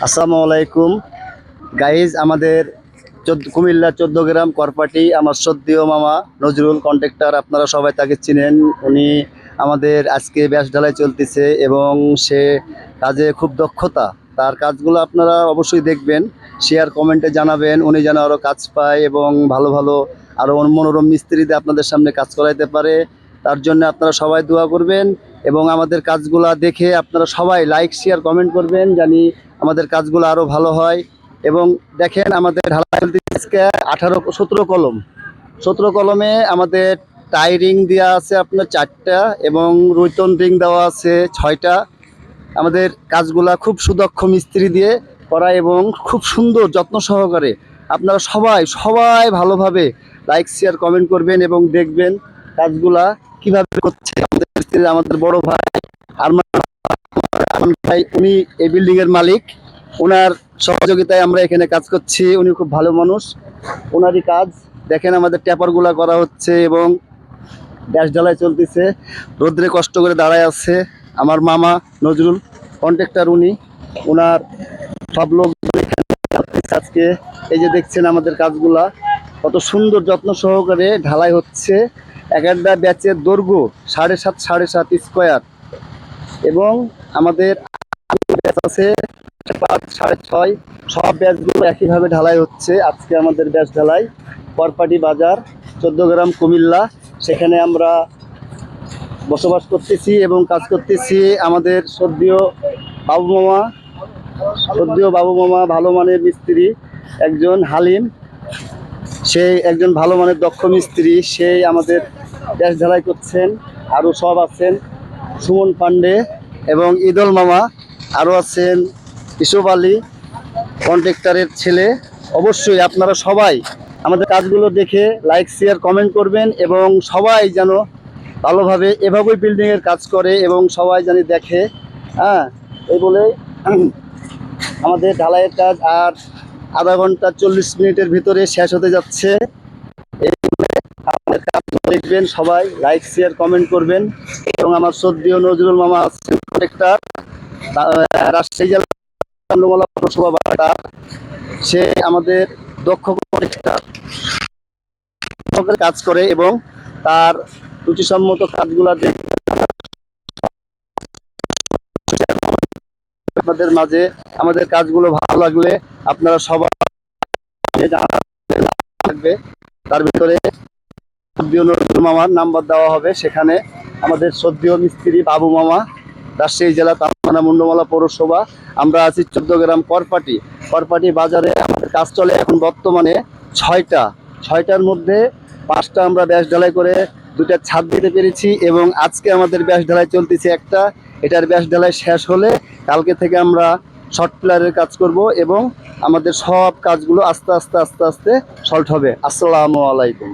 আসসালামু আলাইকুম গাইজ। আমাদের কুমিল্লা 14 গ্রাম করপাটি আমার শ্রদ্ধেয় মামা নজরুল কন্ট্রাক্টর, আপনারা সবাই তাকে চিনেন। উনি আমাদের আজকে ব্যাস ঢালাই চলতেছে এবং সে কাজে খুব দক্ষতা। তার কাজগুলো আপনারা অবশ্যই দেখবেন, শেয়ার কমেন্টে জানাবেন, উনি যেন আরও কাজ পায় এবং ভালো ভালো আরও মনোরম মিস্ত্রিতে আপনাদের সামনে কাজ করাইতে পারে। তার জন্য আপনারা সবাই দোয়া করবেন এবং আমাদের কাজগুলা দেখে আপনারা সবাই লাইক শেয়ার কমেন্ট করবেন, জানি আমাদের কাজগুলো আরও ভালো হয়। এবং দেখেন আমাদের ঢালাই 17 কলম, 17 কলমে আমাদের টাই রিং দেওয়া আছে আপনার 4টা এবং রুইতন রিং দেওয়া আছে 6টা। আমাদের কাজগুলা খুব সুদক্ষ মিস্ত্রি দিয়ে করা এবং খুব সুন্দর যত্ন সহকারে। আপনারা সবাই সবাই ভালোভাবে লাইক শেয়ার কমেন্ট করবেন এবং দেখবেন কাজগুলা কিভাবে করছে আমাদের মিস্ত্রি, আমাদের বড় ভাই আরমান ভাই। উনি এই বিল্ডিং এর মালিক, ওনার সহযোগিতায় আমরা এখানে কাজ করছি। উনি খুব ভালো মানুষ, ওনারই কাজ। দেখেন আমাদের ট্যাপারগুলা করা হচ্ছে এবং গ্যাস ঢালাই চলতেছে। রোদ্রে কষ্ট করে দাঁড়ায় আছে আমার মামা নজরুল কন্ট্রাক্টর। উনি ওনার সব লোক আজকে এই যে দেখছেন আমাদের কাজগুলা কত সুন্দর যত্ন সহকারে ঢালাই হচ্ছে। এক একটা ব্যাচের দৈর্ঘ্য 7.5 স্কোয়ার এবং আমাদের ব্যাচ আছে 5, 6.5। সব ব্যাচগুলো একইভাবে ঢালাই হচ্ছে। আজকে আমাদের ব্যাচ ঢালাই করপাটি বাজার 14 গ্রাম কুমিল্লা, সেখানে আমরা বসবাস করতেছি এবং কাজ করতেছি। আমাদের শ্রদ্ধেয় বাবু মামা ভালো মানের মিস্ত্রি, একজন হালিম, সেই একজন ভালো মানের দক্ষ মিস্ত্রি, সেই আমাদের ব্যাচ ঢালাই করছেন। আরও সব আছেন সুমন পান্ডে এবং ঈদল মামা, আরও আছেন ইসুফ আলী কন্ট্রাক্টরের ছেলে। অবশ্যই আপনারা সবাই আমাদের কাজগুলো দেখে লাইক শেয়ার কমেন্ট করবেন এবং সবাই যেন ভালোভাবে এভাবেই বিল্ডিংয়ের কাজ করে এবং সবাই যেন দেখে। হ্যাঁ, এই বলে আমাদের ঢালাইয়ের কাজ আর আধা ঘন্টা 40 মিনিটের ভিতরে শেষ হতে যাচ্ছে। আমাদের কাজ দেখবেন, সবাই লাইক শেয়ার কমেন্ট করবেন এবং আমার শ্রদ্ধেয় নজরুল মামা আছেন কন্ট্রাক্টর, রাজশাহী জেলা পৌরসভা বাটা। সে আমাদের দক্ষ কন্ট্রাক্টর কাজ করে এবং তার রুচিসম্মত কাজগুলো আপনাদের মাঝে। আমাদের কাজগুলো ভালো লাগলে আপনারা সবাই থাকবে, তার ভিতরে মামার নাম্বার দেওয়া হবে। সেখানে আমাদের শ্রদ্ধেয় মিস্ত্রি বাবু মামা, রাজশাহী জেলা তালমানা মুন্ডমালা পৌরসভা। আমরা আছি 14 গ্রাম করপাটি বাজারে। আমাদের কাজ চলে এখন বর্তমানে 6টার মধ্যে 5টা আমরা ব্যাস ঢালাই করে 2টা ছাদ দিতে পেরেছি এবং আজকে আমাদের ব্যাস ঢালাই চলতেছে একটা। এটার ব্যাস ঢালাই শেষ হলে কালকে থেকে আমরা শর্ট পিলারের কাজ করব এবং আমাদের সব কাজগুলো আস্তে আস্তে সলভ হবে। আসসালামু আলাইকুম।